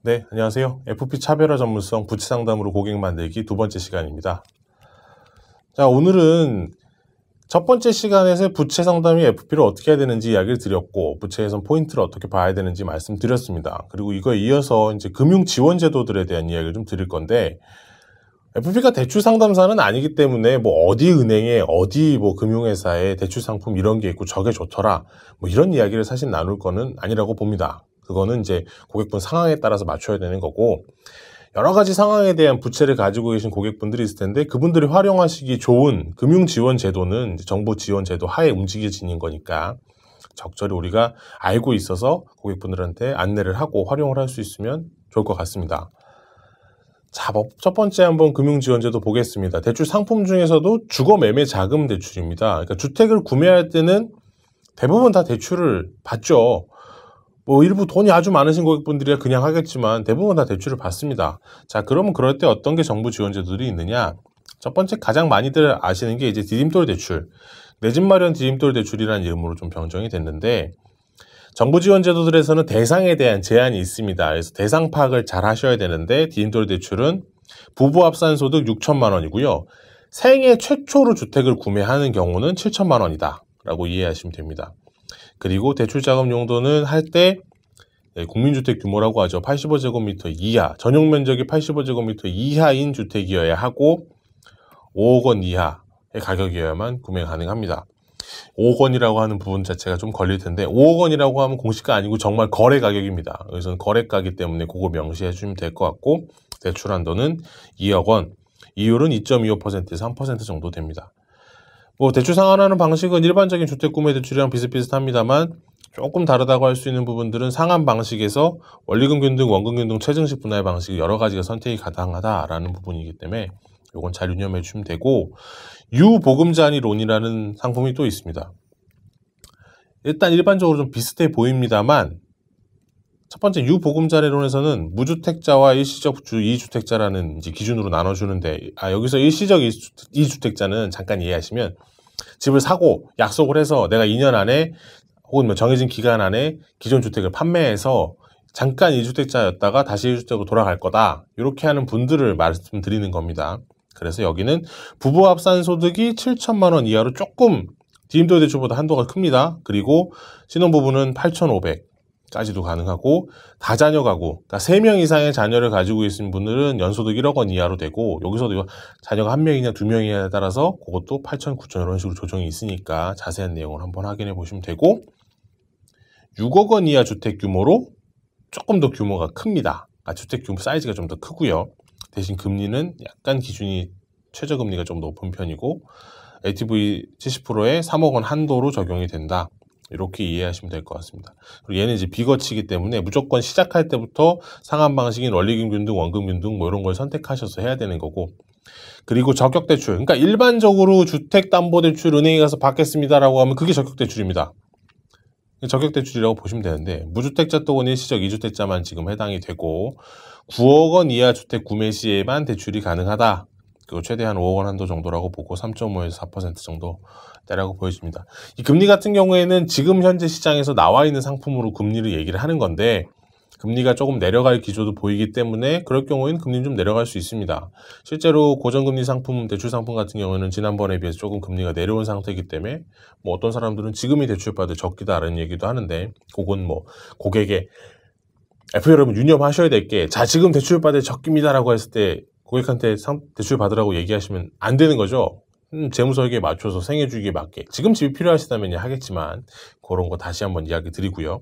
네, 안녕하세요. FP 차별화 전문성 부채 상담으로 고객 만들기 두 번째 시간입니다. 자, 오늘은 첫 번째 시간에서 부채 상담이 FP를 어떻게 해야 되는지 이야기를 드렸고, 부채에선 포인트를 어떻게 봐야 되는지 말씀드렸습니다. 그리고 이거에 이어서 이제 금융 지원 제도들에 대한 이야기를 좀 드릴 건데, FP가 대출 상담사는 아니기 때문에 어디 은행에 어디 금융회사에 대출 상품 이런 게 있고 저게 좋더라 이런 이야기를 사실 나눌 거는 아니라고 봅니다. 그거는 이제 고객분 상황에 따라서 맞춰야 되는 거고, 여러 가지 상황에 대한 부채를 가지고 계신 고객분들이 있을 텐데 그분들이 활용하시기 좋은 금융 지원 제도는 정부 지원 제도 하에 움직여지는 거니까 적절히 우리가 알고 있어서 고객분들한테 안내를 하고 활용을 할 수 있으면 좋을 것 같습니다. 자, 첫 번째 한번 금융지원제도 보겠습니다. 대출 상품 중에서도 주거매매자금 대출입니다. 그러니까 주택을 구매할 때는 대부분 다 대출을 받죠. 일부 돈이 아주 많으신 고객분들이야 그냥 하겠지만 대부분 다 대출을 받습니다. 자, 그러면 그럴 때 어떤 게 정부 지원제도들이 있느냐? 첫 번째 가장 많이들 아시는 게 이제 디딤돌 대출, 내 집 마련 디딤돌 대출이라는 이름으로 좀 변경이 됐는데, 정부 지원 제도들에서는 대상에 대한 제한이 있습니다. 그래서 대상 파악을 잘 하셔야 되는데, 디딤돌 대출은 부부 합산 소득 6천만 원이고요. 생애 최초로 주택을 구매하는 경우는 7천만 원이다 라고 이해하시면 됩니다. 그리고 대출 자금 용도는 할 때 국민주택 규모라고 하죠. 85제곱미터 이하, 전용 면적이 85제곱미터 이하인 주택이어야 하고 5억 원 이하의 가격이어야만 구매 가능합니다. 5억 원이라고 하는 부분 자체가 좀 걸릴 텐데 5억 원이라고 하면 공시가 아니고 정말 거래 가격입니다. 그래서 거래가기 때문에 그거 명시해 주시면 될 것 같고, 대출 한도는 2억 원, 이율은 2.25%에서 3% 정도 됩니다. 대출 상환하는 방식은 일반적인 주택 구매 대출이랑 비슷비슷합니다만 조금 다르다고 할 수 있는 부분들은 상환 방식에서 원리금 균등, 원금 균등, 최증식 분할 방식 여러 가지가 선택이 가능하다라는 부분이기 때문에 이건 잘 유념해 주시면 되고, 유보금자리론이라는 상품이 또 있습니다. 일단 일반적으로 좀 비슷해 보입니다만, 첫 번째 유보금자리론에서는 무주택자와 일시적 2주택자라는 이제 기준으로 나눠주는데, 여기서 일시적 2주택자는 잠깐 이해하시면, 집을 사고 약속을 해서 내가 2년 안에 혹은 정해진 기간 안에 기존 주택을 판매해서 잠깐 2주택자였다가 다시 1주택으로 돌아갈 거다, 이렇게 하는 분들을 말씀드리는 겁니다. 그래서 여기는 부부 합산 소득이 7천만 원 이하로 조금 디딤돌 대출보다 한도가 큽니다. 그리고 신혼부부는 8,500까지도 가능하고, 다자녀 가구, 그러니까 3명 이상의 자녀를 가지고 계신 분들은 연소득 1억 원 이하로 되고, 여기서도 자녀가 1명이냐 2명이냐에 따라서 그것도 8,000, 9,000 이런 식으로 조정이 있으니까 자세한 내용을 한번 확인해 보시면 되고, 6억 원 이하 주택 규모로 조금 더 규모가 큽니다. 주택 규모 사이즈가 좀 더 크고요. 대신 금리는 약간 기준이 최저금리가 좀 높은 편이고, LTV 70%에 3억 원 한도로 적용이 된다, 이렇게 이해하시면 될 것 같습니다. 그리고 얘는 이제 비거치이기 때문에 무조건 시작할 때부터 상환 방식인 원리금 균등, 원금 균등 이런 걸 선택하셔서 해야 되는 거고, 그리고 적격대출, 그러니까 일반적으로 주택담보대출 은행에 가서 받겠습니다라고 하면 그게 적격대출입니다. 적격대출이라고 보시면 되는데, 무주택자 또는 일시적 2주택자만 지금 해당이 되고, 9억 원 이하 주택 구매 시에만 대출이 가능하다. 그리고 최대한 5억 원 한도 정도라고 보고 3.5에서 4% 정도대라고 보여집니다. 이 금리 같은 경우에는 지금 현재 시장에서 나와 있는 상품으로 금리를 얘기를 하는 건데, 금리가 조금 내려갈 기조도 보이기 때문에 그럴 경우에는 금리는 좀 내려갈 수 있습니다. 실제로 고정금리 상품, 대출 상품 같은 경우에는 지난번에 비해서 조금 금리가 내려온 상태이기 때문에 어떤 사람들은 지금이 대출받을 적기다라는 얘기도 하는데, 그건 고객의 FP 여러분 유념하셔야 될 게, 자 지금 대출받을 적기입니다라고 했을 때 고객한테 대출 받으라고 얘기하시면 안 되는 거죠. 재무설계에 맞춰서 생애주기에 맞게 지금 집이 필요하시다면 하겠지만, 그런 거 다시 한번 이야기 드리고요.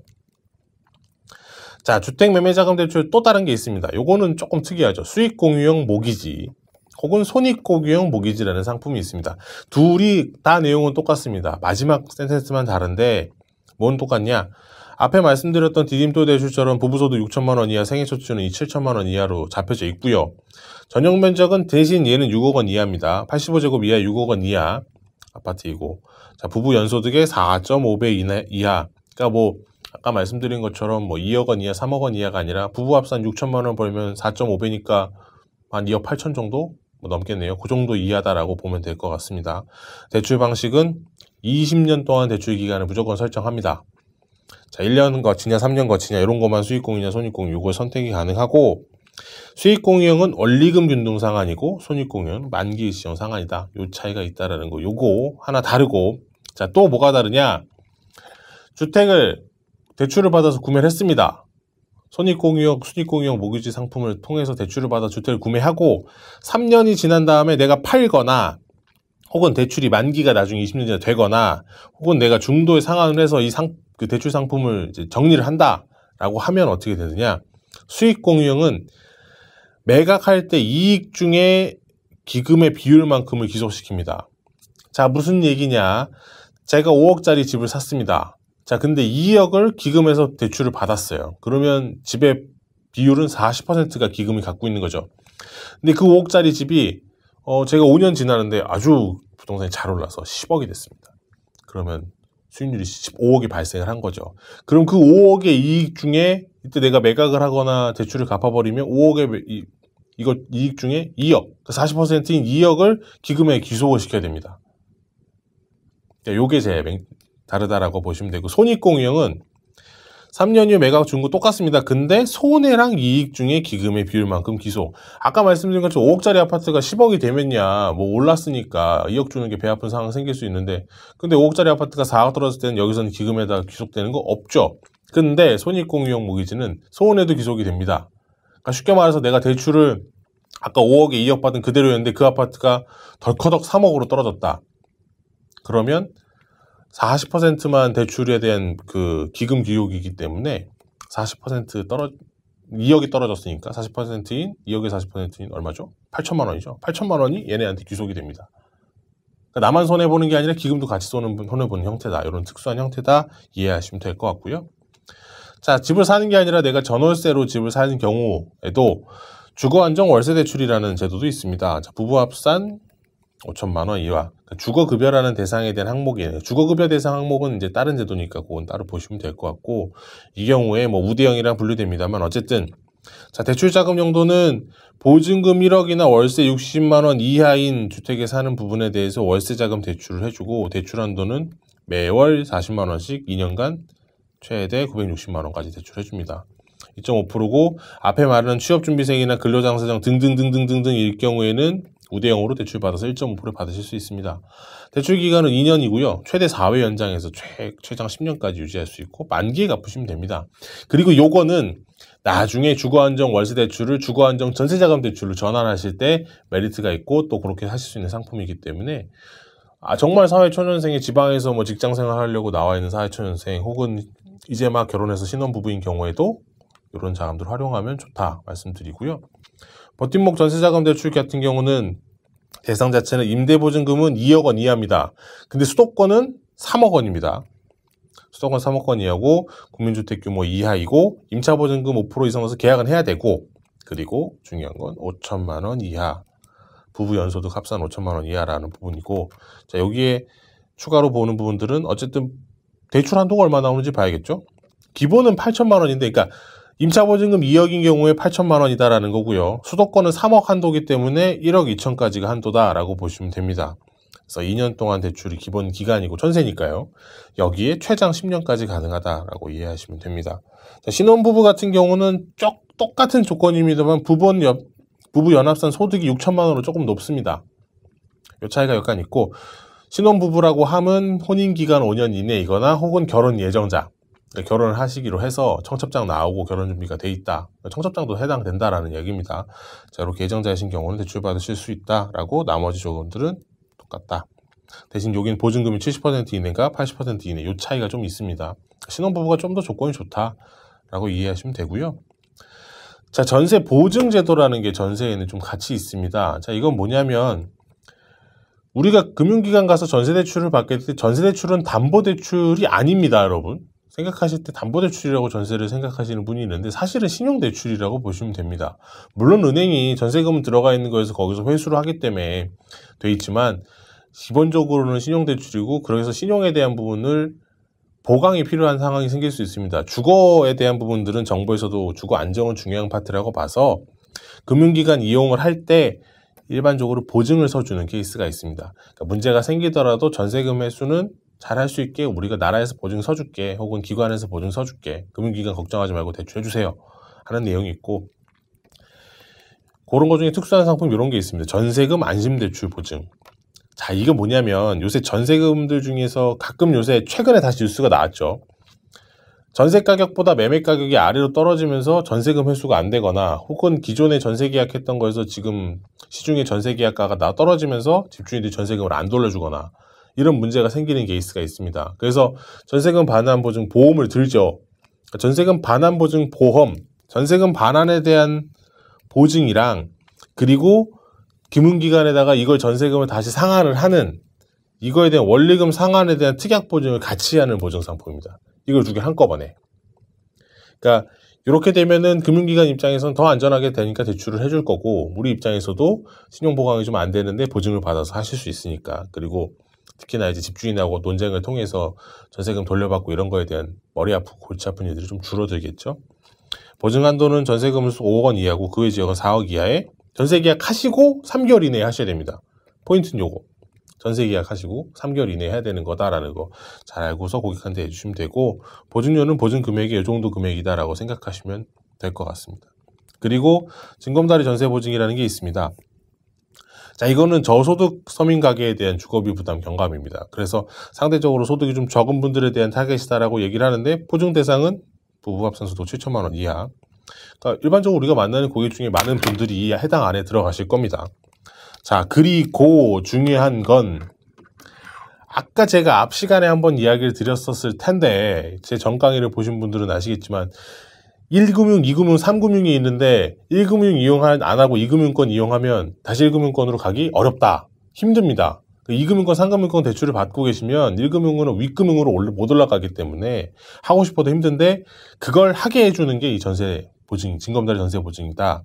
자, 주택매매자금 대출 또 다른 게 있습니다. 요거는 조금 특이하죠. 수익공유형 모기지 혹은 손익공유형 모기지라는 상품이 있습니다. 둘이 다 내용은 똑같습니다. 마지막 센텐스만 다른데 뭔 똑같냐? 앞에 말씀드렸던 디딤돌 대출처럼 부부소득 6천만 원 이하, 생애초추는 7천만 원 이하로 잡혀져 있고요. 전용 면적은 대신 얘는 6억 원 이하입니다. 85제곱 이하 6억 원 이하 아파트이고, 자, 부부 연소득의 4.5배 이하, 그러니까 아까 말씀드린 것처럼 2억 원 이하, 3억 원 이하가 아니라 부부 합산 6천만 원 벌면 4.5배니까 한 2억 8천 정도 넘겠네요. 그 정도 이하다라고 보면 될 것 같습니다. 대출 방식은 20년 동안 대출 기간을 무조건 설정합니다. 자, 1년 거치냐 3년 거치냐 이런 것만 수익공이냐 손익공유 이걸 선택이 가능하고, 수익공유형은 원리금 균등 상한이고 손익공유형은 만기 일시형 상한이다. 요 차이가 있다라는 거. 요거 하나 다르고, 자, 또 뭐가 다르냐? 주택을 대출을 받아서 구매를 했습니다. 손익공유형, 순익공유형 모기지 상품을 통해서 대출을 받아 주택을 구매하고 3년이 지난 다음에 내가 팔거나, 혹은 대출이 만기가 나중에 20년 지나 되거나, 혹은 내가 중도에 상환을 해서 그 대출 상품을 이제 정리를 한다라고 하면 어떻게 되느냐? 수익공유형은 매각할 때 이익 중에 기금의 비율만큼을 기속시킵니다. 자, 무슨 얘기냐? 제가 5억짜리 집을 샀습니다. 자, 근데 2억을 기금에서 대출을 받았어요. 그러면 집의 비율은 40%가 기금이 갖고 있는 거죠. 근데 그 5억짜리 집이 제가 5년 지나는데 아주 부동산이 잘 올라서 10억이 됐습니다. 그러면 수익률이 15억이 발생을 한 거죠. 그럼 그 5억의 이익 중에 이때 내가 매각을 하거나 대출을 갚아버리면 5억의 이거 이익 중에 2억, 40%인 2억을 기금에 기소를 시켜야 됩니다. 요게 제일 다르다라고 보시면 되고, 손익공유형은 3년 후 매각 중고 똑같습니다. 근데 손해랑 이익 중에 기금의 비율만큼 기소. 아까 말씀드린 것처럼 5억짜리 아파트가 10억이 되면야 뭐 올랐으니까 2억 주는 게 배 아픈 상황 생길 수 있는데, 근데 5억짜리 아파트가 4억 떨어졌을 때는 여기서는 기금에다 귀속되는 거 없죠. 근데 손익공유형 모기지는 손해도 귀속이 됩니다. 그러니까 쉽게 말해서 내가 대출을 아까 5억에 2억 받은 그대로였는데 그 아파트가 덜커덕 3억으로 떨어졌다. 그러면 40%만 대출에 대한 그 기금 기록이기 때문에 2억이 떨어졌으니까 40%인 2억의 40%인 얼마죠? 8천만 원이죠. 8천만 원이 얘네한테 귀속이 됩니다. 그러니까 나만 손해보는 게 아니라 기금도 같이 손해보는 형태다. 이런 특수한 형태다 이해하시면 될 것 같고요. 자, 집을 사는 게 아니라 내가 전월세로 집을 사는 경우에도 주거안정 월세대출이라는 제도도 있습니다. 자, 부부합산 5천만 원 이하. 주거급여라는 대상에 대한 항목이에요. 주거급여 대상 항목은 이제 다른 제도니까 그건 따로 보시면 될 것 같고, 이 경우에 뭐 우대형이랑 분류됩니다만 어쨌든, 자, 대출자금 용도는 보증금 1억이나 월세 60만 원 이하인 주택에 사는 부분에 대해서 월세자금 대출을 해주고, 대출 한도는 매월 40만 원씩 2년간 최대 960만 원까지 대출해줍니다. 2.5%고 앞에 말하는 취업준비생이나 근로장사정 등등등등등등일 경우에는 우대형으로 대출받아서 1.5% 받으실 수 있습니다. 대출 기간은 2년이고요. 최대 4회 연장해서 최장 10년까지 유지할 수 있고 만기에 갚으시면 됩니다. 그리고 요거는 나중에 주거안정 월세대출을 주거안정 전세자금 대출로 전환하실 때 메리트가 있고 또 그렇게 하실 수 있는 상품이기 때문에, 정말 사회초년생이 지방에서 뭐 직장생활 하려고 나와 있는 사회초년생 혹은 이제 막 결혼해서 신혼부부인 경우에도 이런 자금들을 활용하면 좋다 말씀드리고요. 버팀목 전세자금 대출 같은 경우는 대상 자체는 임대보증금은 2억 원 이하입니다. 근데 수도권은 3억 원입니다. 수도권 3억 원 이하고 국민주택 규모 이하이고 임차보증금 5% 이상 넣어서 계약은 해야 되고, 그리고 중요한 건 5천만 원 이하, 부부 연소득 합산 5천만 원 이하라는 부분이고, 자, 여기에 추가로 보는 부분들은 어쨌든 대출 한도가 얼마 나오는지 봐야겠죠. 기본은 8천만 원인데, 그러니까 임차보증금 2억인 경우에 8천만 원이다라는 거고요. 수도권은 3억 한도기 때문에 1억 2천까지가 한도다라고 보시면 됩니다. 그래서 2년 동안 대출이 기본 기간이고 전세니까요. 여기에 최장 10년까지 가능하다라고 이해하시면 됩니다. 자, 신혼부부 같은 경우는 똑같은 조건입니다만 부부 연합산 소득이 6천만 원으로 조금 높습니다. 이 차이가 약간 있고, 신혼부부라고 함은 혼인기간 5년 이내이거나 혹은 결혼 예정자, 결혼을 하시기로 해서 청첩장 나오고 결혼 준비가 돼 있다. 청첩장도 해당된다라는 얘기입니다. 자, 이렇게 예정자이신 경우는 대출 받으실 수 있다라고, 나머지 조건들은 똑같다. 대신 여기는 보증금이 70% 이내가 80% 이내, 이 차이가 좀 있습니다. 신혼부부가 좀 더 조건이 좋다라고 이해하시면 되고요. 자, 전세 보증 제도라는 게 전세에는 좀 같이 있습니다. 자, 이건 뭐냐면 우리가 금융기관 가서 전세대출을 받게 될 때 전세대출은 담보대출이 아닙니다, 여러분. 생각하실 때 담보대출이라고 전세를 생각하시는 분이 있는데 사실은 신용대출이라고 보시면 됩니다. 물론 은행이 전세금 들어가 있는 거에서 거기서 회수를 하기 때문에 돼 있지만 기본적으로는 신용대출이고, 그래서 신용에 대한 부분을 보강이 필요한 상황이 생길 수 있습니다. 주거에 대한 부분들은 정부에서도 주거 안정은 중요한 파트라고 봐서 금융기관 이용을 할 때 일반적으로 보증을 서주는 케이스가 있습니다. 그러니까 문제가 생기더라도 전세금 회수는 잘 할 수 있게 우리가 나라에서 보증 서줄게, 혹은 기관에서 보증 서줄게, 금융기관 걱정하지 말고 대출해주세요 하는 내용이 있고, 그런 것 중에 특수한 상품 이런 게 있습니다. 전세금 안심대출 보증. 자, 이거 뭐냐면 요새 전세금들 중에서 가끔 요새 최근에 다시 뉴스가 나왔죠. 전세 가격보다 매매 가격이 아래로 떨어지면서 전세금 회수가 안 되거나, 혹은 기존에 전세 계약했던 거에서 지금 시중에 전세 계약가가 떨어지면서 집주인들이 전세금을 안 돌려주거나, 이런 문제가 생기는 케이스가 있습니다. 그래서 전세금 반환 보증 보험을 들죠. 전세금 반환 보증 보험, 전세금 반환에 대한 보증이랑, 그리고 금융기관에다가 이걸 전세금을 다시 상환을 하는, 이거에 대한 원리금 상환에 대한 특약 보증을 같이 하는 보증 상품입니다. 이걸 두 개 한꺼번에. 그러니까 이렇게 되면은 금융기관 입장에서는 더 안전하게 되니까 대출을 해줄 거고, 우리 입장에서도 신용 보강이 좀 안 되는데 보증을 받아서 하실 수 있으니까. 그리고 특히나 이제 집주인하고 논쟁을 통해서 전세금 돌려받고 이런 거에 대한 머리 아프고 골치 아픈 일들이 좀 줄어들겠죠. 보증 한도는 전세금을 5억 원 이하고 그 외 지역은 4억 이하에, 전세 계약하시고 3개월 이내에 하셔야 됩니다. 포인트는 요거. 전세 계약하시고 3개월 이내에 해야 되는 거다라는 거 잘 알고서 고객한테 해주시면 되고, 보증료는 보증 금액이 이 정도 금액이다라고 생각하시면 될 것 같습니다. 그리고 징검다리 전세 보증이라는 게 있습니다. 자, 이거는 저소득 서민 가계에 대한 주거비 부담 경감입니다. 그래서 상대적으로 소득이 좀 적은 분들에 대한 타겟이다라고 얘기를 하는데, 보증 대상은 부부 합산소득 7천만 원 이하. 그러니까 일반적으로 우리가 만나는 고객 중에 많은 분들이 해당 안에 들어가실 겁니다. 자, 그리고 중요한 건, 아까 제가 앞 시간에 한번 이야기를 드렸었을 텐데, 제 전 강의를 보신 분들은 아시겠지만 1금융, 2금융, 3금융이 있는데 1금융 안 하고 2금융권 이용하면 다시 1금융권으로 가기 어렵다, 힘듭니다. 2금융권, 3금융권 대출을 받고 계시면 1금융은 윗금융으로 못 올라가기 때문에 하고 싶어도 힘든데, 그걸 하게 해주는 게 이 전세 보증, 징검다리 전세 보증이다.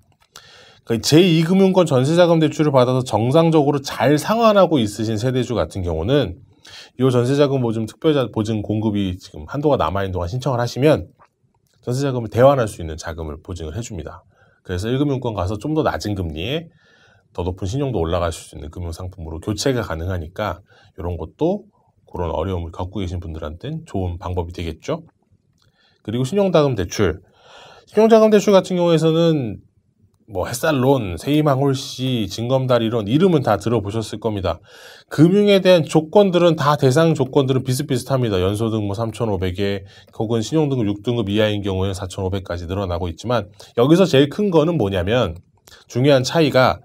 제2금융권 전세자금 대출을 받아서 정상적으로 잘 상환하고 있으신 세대주 같은 경우는 이 전세자금 보증 특별보증 공급이 지금 한도가 남아있는 동안 신청을 하시면 전세자금을 대환할 수 있는 자금을 보증을 해줍니다. 그래서 1금융권 가서 좀 더 낮은 금리에 더 높은 신용도 올라가실 수 있는 금융상품으로 교체가 가능하니까, 이런 것도 그런 어려움을 겪고 계신 분들한테는 좋은 방법이 되겠죠. 그리고 신용자금 대출. 신용자금 대출 같은 경우에서는 뭐 햇살론, 세이망 홀씨, 징검다리론, 이름은 다 들어보셨을 겁니다. 금융에 대한 조건들은 다, 대상 조건들은 비슷비슷합니다. 연소득 뭐 3,500에, 혹은 신용등급 6등급 이하인 경우에는 4,500까지 늘어나고 있지만, 여기서 제일 큰 거는 뭐냐면, 중요한 차이가,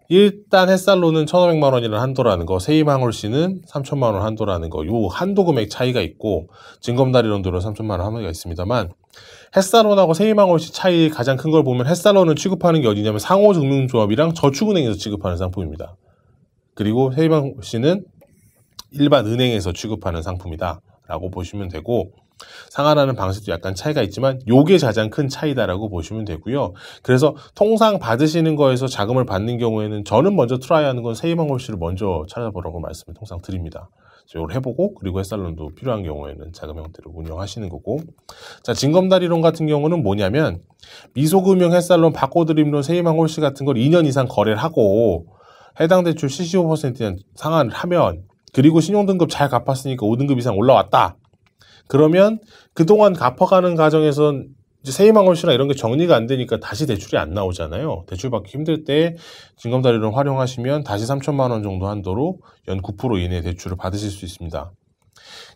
일단 햇살론은 1,500만 원이라는 한도라는 거, 세이망 홀씨는 3,000만 원 한도라는 거, 요 한도 금액 차이가 있고, 징검다리론들은 3,000만 원 한도가 있습니다만, 햇살론하고 세이망홀씨 차이 가장 큰 걸 보면, 햇살론은 취급하는 게 어디냐면 상호증명조합이랑 저축은행에서 취급하는 상품입니다. 그리고 세이망홀씨는 일반 은행에서 취급하는 상품이다 라고 보시면 되고, 상환하는 방식도 약간 차이가 있지만 요게 가장 큰 차이다라고 보시면 되고요. 그래서 통상 받으시는 거에서 자금을 받는 경우에는 저는 먼저 트라이하는 건 세이망홀씨를 먼저 찾아보라고 말씀을 통상 드립니다. 이걸 해보고, 그리고 햇살론도 필요한 경우에는 자금 형태로 운영하시는 거고. 자, 징검다리론 같은 경우는 뭐냐면, 미소금융, 햇살론, 바꿔드림론, 세이망홀씨 같은 걸 2년 이상 거래를 하고 해당 대출 75%는 상환을 하면, 그리고 신용등급 잘 갚았으니까 5등급 이상 올라왔다, 그러면 그동안 갚아가는 과정에선 이제 세이망홀씨나 이런 게 정리가 안 되니까 다시 대출이 안 나오잖아요. 대출 받기 힘들 때 징검다리론 활용하시면 다시 3,000만 원 정도 한도로 연 9% 이내 대출을 받으실 수 있습니다.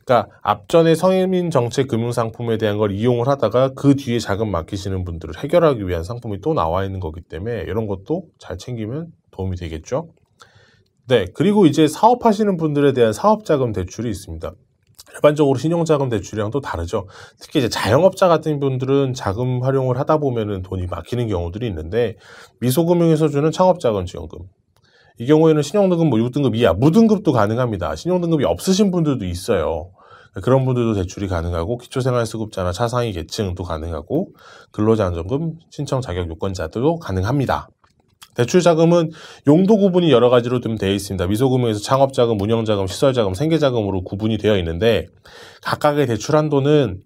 그러니까 앞전에 서민 정책 금융상품에 대한 걸 이용을 하다가 그 뒤에 자금 맡기시는 분들을 해결하기 위한 상품이 또 나와 있는 거기 때문에, 이런 것도 잘 챙기면 도움이 되겠죠. 네, 그리고 이제 사업하시는 분들에 대한 사업자금 대출이 있습니다. 일반적으로 신용자금 대출이랑 또 다르죠. 특히 이제 자영업자 같은 분들은 자금 활용을 하다 보면은 돈이 막히는 경우들이 있는데, 미소금융에서 주는 창업자금 지원금, 이 경우에는 신용등급 뭐 6등급 이하, 무등급도 가능합니다. 신용등급이 없으신 분들도 있어요. 그런 분들도 대출이 가능하고, 기초생활수급자나 차상위 계층도 가능하고, 근로자안정금 신청 자격 요건자도 가능합니다. 대출 자금은 용도 구분이 여러 가지로 좀 되어 있습니다. 미소금융에서 창업자금, 운영자금, 시설자금, 생계자금으로 구분이 되어 있는데, 각각의 대출 한도는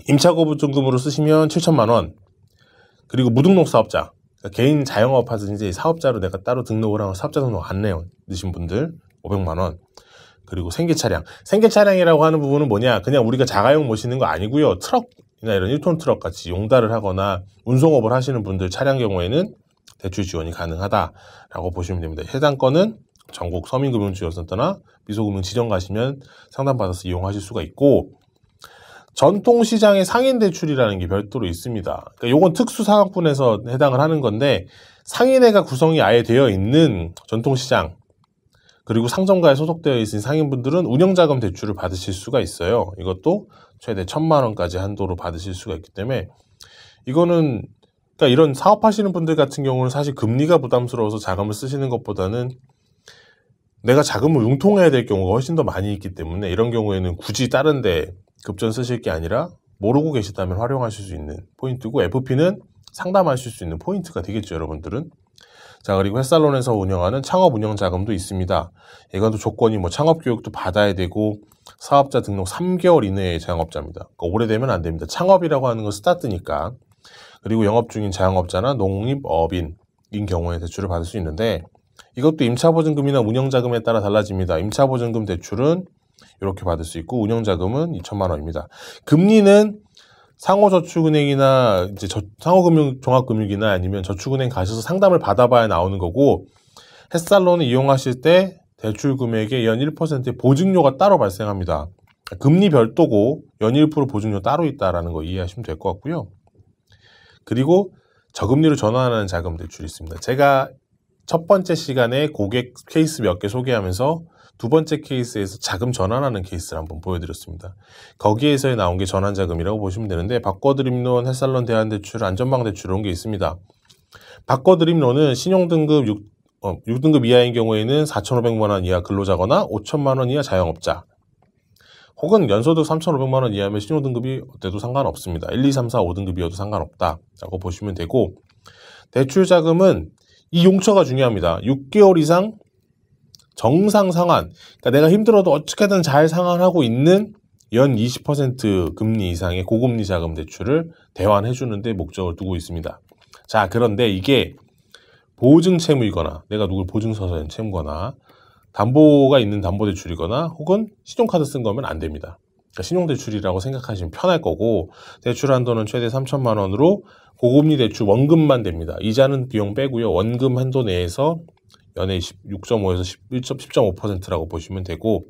임차거부증금으로 쓰시면 7천만 원, 그리고 무등록 사업자, 그러니까 개인 자영업 하든지 사업자로 내가 따로 등록을 하고 사업자 등록 안 내신 분들 500만 원, 그리고 생계차량. 생계차량이라고 하는 부분은 뭐냐? 그냥 우리가 자가용 모시는 거 아니고요. 트럭이나 이런 1톤 트럭 같이 용달을 하거나 운송업을 하시는 분들 차량 경우에는 대출 지원이 가능하다라고 보시면 됩니다. 해당 건은 전국 서민금융지원센터나 미소금융 지점 가시면 상담받아서 이용하실 수가 있고, 전통시장의 상인대출이라는 게 별도로 있습니다. 그러니까 요건 특수사각분에서 해당을 하는 건데, 상인회가 구성이 아예 되어 있는 전통시장, 그리고 상점가에 소속되어 있는 상인분들은 운영자금 대출을 받으실 수가 있어요. 이것도 최대 1,000만 원까지 한도로 받으실 수가 있기 때문에, 이거는 그러니까 이런 사업하시는 분들 같은 경우는 사실 금리가 부담스러워서 자금을 쓰시는 것보다는 내가 자금을 융통해야 될 경우가 훨씬 더 많이 있기 때문에, 이런 경우에는 굳이 다른 데 급전 쓰실 게 아니라 모르고 계시다면 활용하실 수 있는 포인트고, FP는 상담하실 수 있는 포인트가 되겠죠, 여러분들은. 자, 그리고 햇살론에서 운영하는 창업 운영 자금도 있습니다. 이것도 조건이 뭐 창업 교육도 받아야 되고, 사업자 등록 3개월 이내의 자영업자입니다. 그러니까 오래되면 안 됩니다. 창업이라고 하는 건 스타트니까. 그리고 영업 중인 자영업자나 농립업인인 경우에 대출을 받을 수 있는데, 이것도 임차보증금이나 운영자금에 따라 달라집니다. 임차보증금 대출은 이렇게 받을 수 있고, 운영자금은 2,000만 원입니다. 금리는 상호저축은행이나 이제 상호금융 종합금융이나 아니면 저축은행 가셔서 상담을 받아봐야 나오는 거고, 햇살론을 이용하실 때 대출 금액의 연 1%의 보증료가 따로 발생합니다. 금리 별도고 연 1% 보증료 따로 있다라는 거 이해하시면 될 것 같고요. 그리고 저금리로 전환하는 자금 대출이 있습니다. 제가 첫 번째 시간에 고객 케이스 몇 개 소개하면서 두 번째 케이스에서 자금 전환하는 케이스를 한번 보여드렸습니다. 거기에서 나온 게 전환자금이라고 보시면 되는데, 바꿔드림론, 햇살론 대한대출, 안전망대출 이런 게 있습니다. 바꿔드림론은 신용등급 6등급 이하인 경우에는 4,500만 원 이하 근로자거나 5천만 원 이하 자영업자, 혹은 연소득 3,500만 원 이하면 신용등급이 어때도 상관없습니다. 1, 2, 3, 4, 5등급이어도 상관없다라고 보시면 되고, 대출자금은 이 용처가 중요합니다. 6개월 이상 정상 상환, 그러니까 내가 힘들어도 어떻게든 잘 상환하고 있는 연 20% 금리 이상의 고금리 자금 대출을 대환해 주는데 목적을 두고 있습니다. 자, 그런데 이게 보증 채무이거나 내가 누굴 보증서서 채무거나 담보가 있는 담보대출이거나 혹은 신용카드 쓴 거면 안 됩니다. 그러니까 신용대출이라고 생각하시면 편할 거고, 대출 한도는 최대 3,000만 원으로 고금리 대출 원금만 됩니다. 이자는 비용 빼고요. 원금 한도 내에서 연에 6.5에서 10.5%라고 보시면 되고,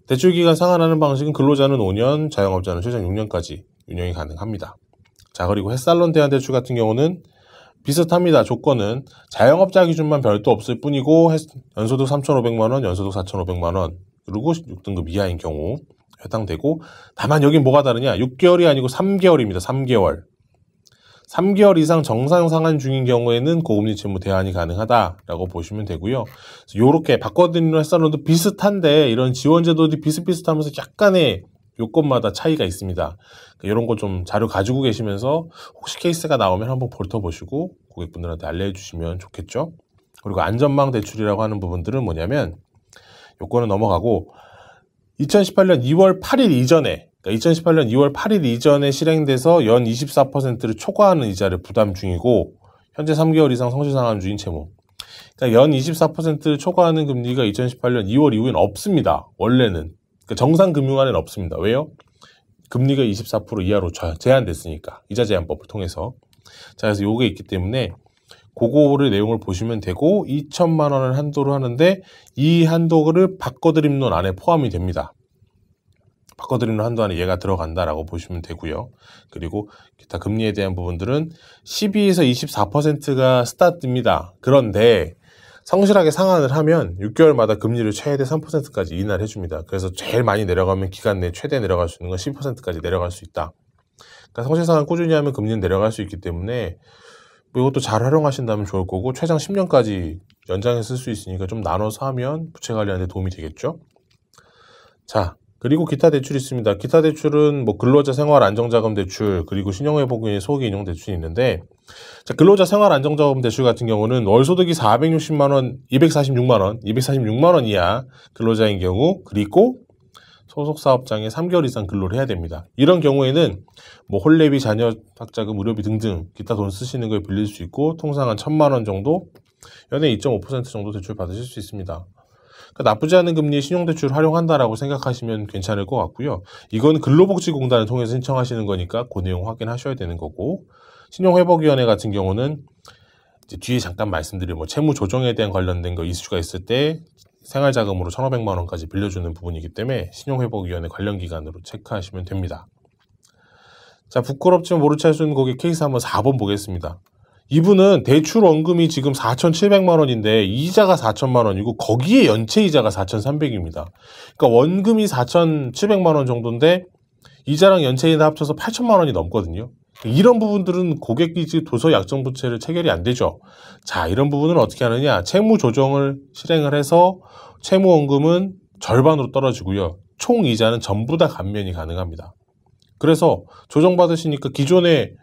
대출기간 상환하는 방식은 근로자는 5년, 자영업자는 최장 6년까지 운영이 가능합니다. 자, 그리고 햇살론 대한대출 같은 경우는 비슷합니다. 조건은 자영업자 기준만 별도 없을 뿐이고, 연소득 3,500만 원, 연소득 4,500만 원, 그리고 6등급 이하인 경우 해당되고, 다만 여긴 뭐가 다르냐? 6개월이 아니고 3개월입니다. 3개월. 3개월 이상 정상 상환 중인 경우에는 고금리 채무 대환이 가능하다라고 보시면 되고요. 요렇게 바꿔드리는 햇살론도 비슷한데, 이런 지원제도들이 비슷비슷하면서 약간의 요건마다 차이가 있습니다. 이런 거 좀 자료 가지고 계시면서 혹시 케이스가 나오면 한번 훑어보시고 고객분들한테 알려주시면 좋겠죠. 그리고 안전망 대출이라고 하는 부분들은 뭐냐면, 요건은 넘어가고 2018년 2월 8일 이전에, 그러니까 2018년 2월 8일 이전에 실행돼서 연 24%를 초과하는 이자를 부담 중이고, 현재 3개월 이상 성실상환 중인 채무, 그러니까 연 24%를 초과하는 금리가 2018년 2월 이후엔 없습니다. 원래는. 그러니까 정상 금융안에는 없습니다. 왜요? 금리가 24% 이하로 제한됐으니까, 이자 제한법을 통해서. 자, 그래서 요게 있기 때문에 그거를 내용을 보시면 되고, 2천만 원을 한도로 하는데 이 한도를 바꿔드림론 안에 포함이 됩니다. 바꿔드림론 한도 안에 얘가 들어간다라고 보시면 되고요. 그리고 기타 금리에 대한 부분들은 12에서 24%가 스타트입니다. 그런데 성실하게 상환을 하면 6개월마다 금리를 최대 3%까지 인하를 해줍니다. 그래서 제일 많이 내려가면 기간 내에 최대 내려갈 수 있는 건 10%까지 내려갈 수 있다. 그러니까 성실상환 꾸준히 하면 금리는 내려갈 수 있기 때문에 뭐 이것도 잘 활용하신다면 좋을 거고, 최장 10년까지 연장해 쓸 수 있으니까 좀 나눠서 하면 부채 관리하는 데 도움이 되겠죠. 자, 그리고 기타 대출이 있습니다. 기타 대출은 뭐 근로자 생활 안정자금 대출, 그리고 신용회복의 소기 인용 대출이 있는데, 자, 근로자 생활 안정자금 대출 같은 경우는 월 소득이 460만 원, 246만 원 이하 근로자인 경우, 그리고 소속 사업장에 3개월 이상 근로를 해야 됩니다. 이런 경우에는 뭐 혼례비, 자녀 학자금, 의료비 등등 기타 돈 쓰시는 거에 빌릴 수 있고, 통상 한 1,000만 원 정도, 연에 2.5% 정도 대출 받으실 수 있습니다. 그러니까 나쁘지 않은 금리의 신용대출을 활용한다라고 생각하시면 괜찮을 것 같고요. 이건 근로복지공단을 통해서 신청하시는 거니까 그 내용 확인하셔야 되는 거고, 신용회복위원회 같은 경우는 이제 뒤에 잠깐 말씀드린 뭐 채무 조정에 대한 관련된 거 이슈가 있을 때 생활자금으로 1,500만 원까지 빌려주는 부분이기 때문에 신용회복위원회 관련 기관으로 체크하시면 됩니다. 자, 부끄럽지만 모른 체 할 수 있는 고객 케이스 한번 4번 보겠습니다. 이분은 대출 원금이 지금 4,700만 원인데 이자가 4,000만 원이고 거기에 연체 이자가 4,300입니다. 그러니까 원금이 4,700만 원 정도인데 이자랑 연체 이자 합쳐서 8,000만 원이 넘거든요. 이런 부분들은 고객기지 도서 약정부채를 체결이 안 되죠. 자, 이런 부분은 어떻게 하느냐? 채무 조정을 실행을 해서 채무 원금은 절반으로 떨어지고요. 총 이자는 전부 다 감면이 가능합니다. 그래서 조정받으시니까 기존에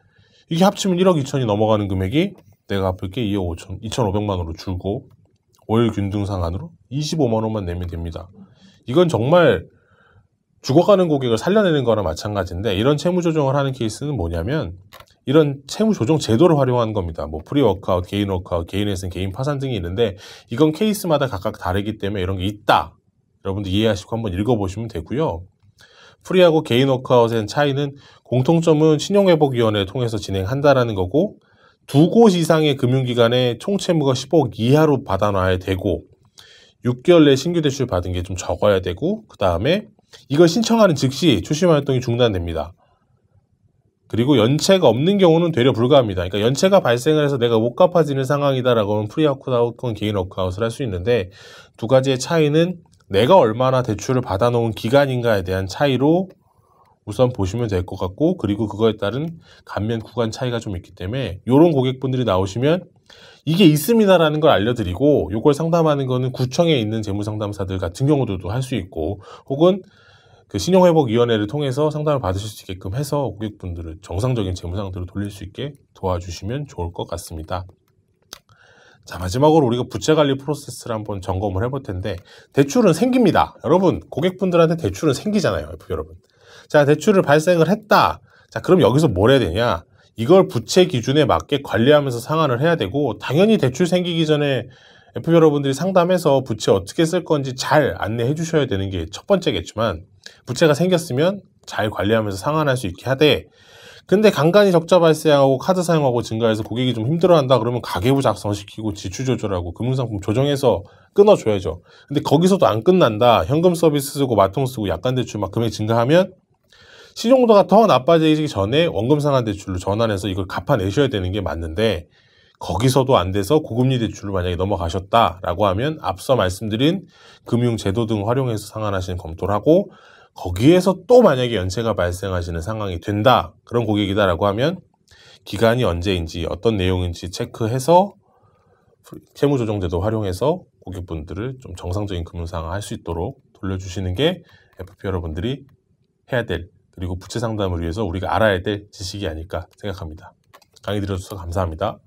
이게 합치면 1억 2천이 넘어가는 금액이 내가 갚을게 2억 5천, 2,500만 원으로 줄고 월 균등 상한으로 25만 원만 내면 됩니다. 이건 정말 죽어가는 고객을 살려내는 거나 마찬가지인데, 이런 채무 조정을 하는 케이스는 뭐냐면 이런 채무 조정 제도를 활용하는 겁니다. 뭐 프리워크아웃, 개인 워크아웃, 개인 회생, 개인 파산 등이 있는데 이건 케이스마다 각각 다르기 때문에 이런 게 있다. 여러분들 이해하시고 한번 읽어보시면 되고요. 프리하고 개인 워크아웃의 차이는 공통점은 신용회복위원회를 통해서 진행한다라는 거고, 두 곳 이상의 금융기관에 총 채무가 15억 이하로 받아놔야 되고 6개월 내 신규 대출 받은 게 좀 적어야 되고, 그 다음에 이걸 신청하는 즉시 추심 활동이 중단됩니다. 그리고 연체가 없는 경우는 되려 불가합니다. 그러니까 연체가 발생을 해서 내가 못 갚아지는 상황이다라고 하면 프리워크아웃 혹은 개인 워크아웃을 할 수 있는데, 두 가지의 차이는 내가 얼마나 대출을 받아놓은 기간인가에 대한 차이로 우선 보시면 될 것 같고, 그리고 그거에 따른 감면 구간 차이가 좀 있기 때문에 이런 고객분들이 나오시면 이게 있습니다라는 걸 알려드리고, 이걸 상담하는 거는 구청에 있는 재무상담사들 같은 경우도 할 수 있고, 혹은 그 신용회복위원회를 통해서 상담을 받으실 수 있게끔 해서 고객분들을 정상적인 재무 상태로 돌릴 수 있게 도와주시면 좋을 것 같습니다. 자, 마지막으로 우리가 부채관리 프로세스를 한번 점검을 해볼 텐데, 대출은 생깁니다. 여러분, 고객분들한테 대출은 생기잖아요, 여러분. 자, 대출을 발생을 했다. 자, 그럼 여기서 뭘 해야 되냐? 이걸 부채 기준에 맞게 관리하면서 상환을 해야 되고, 당연히 대출 생기기 전에 FP 여러분들이 상담해서 부채 어떻게 쓸 건지 잘 안내해 주셔야 되는 게 첫 번째겠지만, 부채가 생겼으면 잘 관리하면서 상환할 수 있게 하되, 근데 간간히 적자 발생하고 카드 사용하고 증가해서 고객이 좀 힘들어한다 그러면 가계부 작성시키고 지출 조절하고 금융상품 조정해서 끊어줘야죠. 근데 거기서도 안 끝난다. 현금 서비스 쓰고 마통 쓰고 약관 대출 막 금액 증가하면 신용도가 더 나빠지기 전에 원금 상환 대출로 전환해서 이걸 갚아내셔야 되는 게 맞는데, 거기서도 안 돼서 고금리 대출로 만약에 넘어가셨다라고 하면 앞서 말씀드린 금융제도 등 활용해서 상환하시는 검토를 하고, 거기에서 또 만약에 연체가 발생하시는 상황이 된다, 그런 고객이다라고 하면 기간이 언제인지 어떤 내용인지 체크해서 채무조정제도 활용해서 고객분들을 좀 정상적인 금융상황 할 수 있도록 돌려주시는 게 FP 여러분들이 해야 될, 그리고 부채 상담을 위해서 우리가 알아야 될 지식이 아닐까 생각합니다. 강의 들어주셔서 감사합니다.